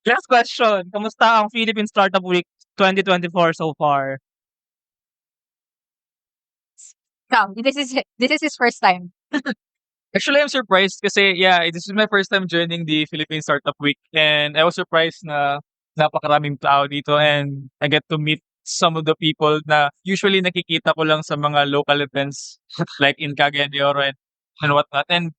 Last question, kamusta ang Philippine Startup Week 2024 so far? This is his first time. Actually, I'm surprised kasi yeah, this is my first time joining the Philippine Startup Week and I was surprised na napakaraming tao dito and I get to meet some of the people na usually nakikita ko lang sa mga local events like in Cagayan de Oro and whatnot. And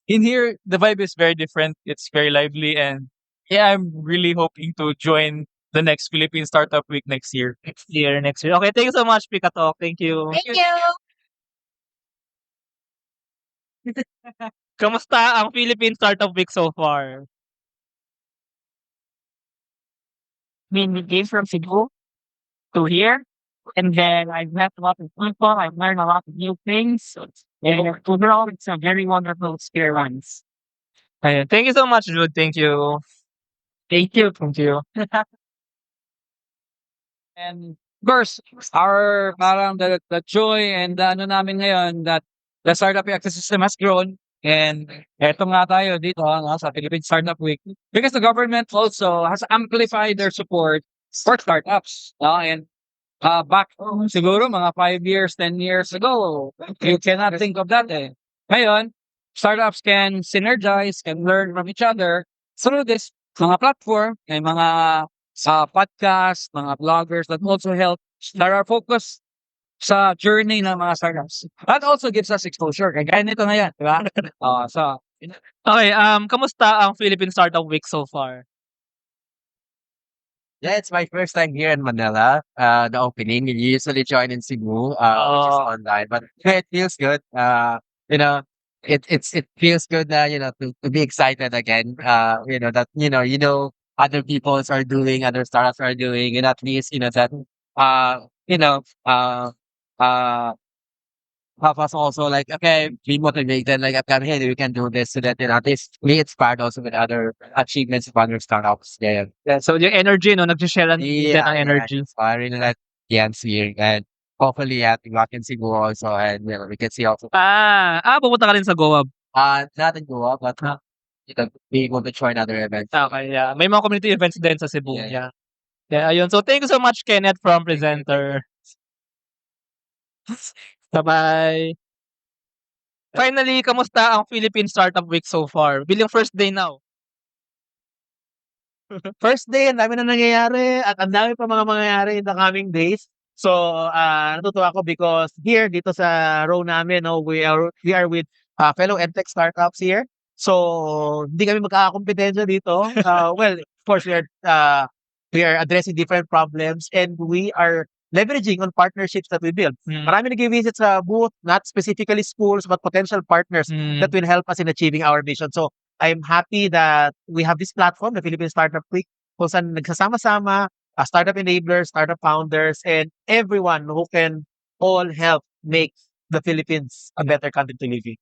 in here, the vibe is very different. It's very lively and yeah, I'm really hoping to join the next Philippine Startup Week next year. Next year. Okay, thank you so much, Pikatok. Thank you. Thank you. Kamusta ang Philippine Startup Week so far? We came from Cebu to here, and then I've met a lot of people. I've learned a lot of new things. And overall, it's a very wonderful experience. Ayun. Thank you so much, Jude. Thank you. Thank you. Thank you. And of course, our parang the joy and the ano namin ngayon that the startup ecosystem has grown. And eto nga tayo dito no, sa Philippine Startup Week because the government also has amplified their support for startups. No? And back siguro mga 5 years, 10 years ago, you cannot think of that eh. Ngayon, startups can synergize, can learn from each other through this mga platform, may mga podcast, mga bloggers that also help that are focused sa journey ng mga startups. That also gives us exposure. Kaya nito na yan, di ba? So, Okay, kamusta ang Philippine Startup Week so far? Yeah, it's my first time here in Manila. The opening. We usually join in Cebu, which is online, but it feels good. You know, it feels good to be excited again. That other peoples are doing, other startups are doing, and at least that uh you know uh help us also like okay be motivated like okay hey we can do this so that at least we inspired also with other achievements of other startups. Yeah. So yung energy, no? Nag-sharean din Yeah, ang energy. inspiring that Jens here and hopefully we can see Goa also and we can see also Pupunta ka rin sa Goa. not in Goa but be able to join other events. Okay, yeah. May mga community events din sa Cebu. Yeah. Yeah. Yeah, ayun. So thank you so much, Kenneth from Presenter. Bye-bye. Finally, kamusta ang Philippine Startup Week so far? Bilang first day now. First day, ang dami na nangyayari at ang dami pa mga mangyayari in the coming days. So, natutuwa ako because here dito sa row namin, no, we are with fellow edtech startups here. So, hindi kami magkakakompetensya dito. Well, of course, we are addressing different problems and we are leveraging on partnerships that we build. Marami nag-visit sa booth, not specifically schools, but potential partners that will help us in achieving our mission. So, I'm happy that we have this platform, the Philippine Startup Week, kung saan nagsasama-sama, startup enablers, startup founders, and everyone who can all help make the Philippines a better country to live in.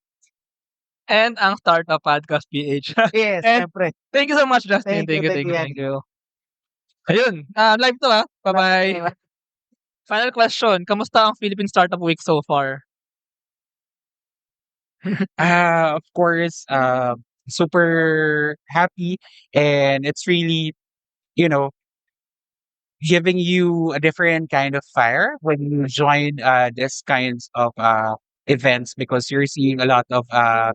And ang Startup Podcast PH. Yes, And syempre. thank you so much, Justin. Thank you, Thank you. Ayun, live to Bye-bye. Final question, kamusta ang Philippine Startup Week so far? of course, super happy and it's really, you know, giving you a different kind of fire when you join this kinds of events because you're seeing a lot of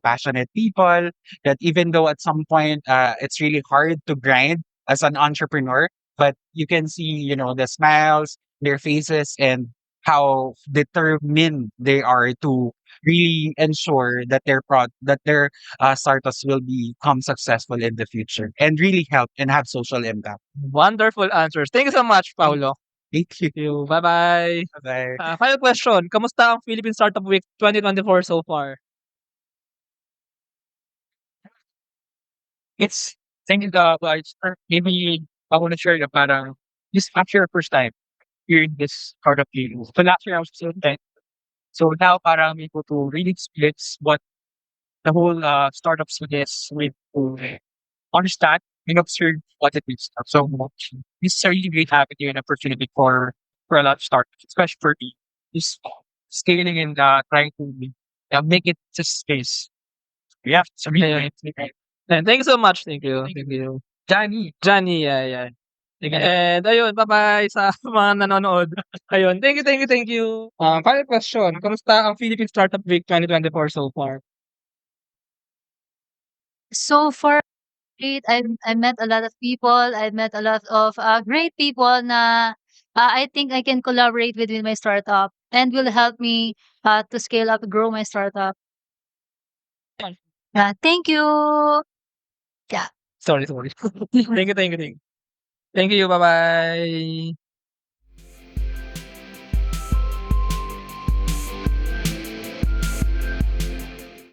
passionate people that even though at some point it's really hard to grind as an entrepreneur, but you can see, the smiles, their faces, and how determined they are to really ensure that their startups will become successful in the future and really help and have social impact. Wonderful answers. Thank you so much, Paulo. Thank you. Thank you. Bye-bye. Bye. Final question, kamusta ang Philippine Startup Week 2024 so far? It's thinking maybe I want to share the parang this after your first time hearing this part of you. So last year I was still 10. So now parang I'm able to really experience what the whole startups with to understand and observe what it is. So this is a really great avenue and opportunity for a lot of startups, especially for me. Just scaling and trying to make it just space. Yeah, so really And thank you so much. Thank you. Thank you. Johnny, yeah. And ayun, bye-bye sa mga nanonood. Ayun, thank you. Final question, kamusta ang Philippine Startup Week 2024 so far? So far, I met a lot of people. I met a lot of great people na I think I can collaborate with my startup and will help me to scale up, grow my startup. Thank you. Sorry. Thank you. Thank you, bye-bye.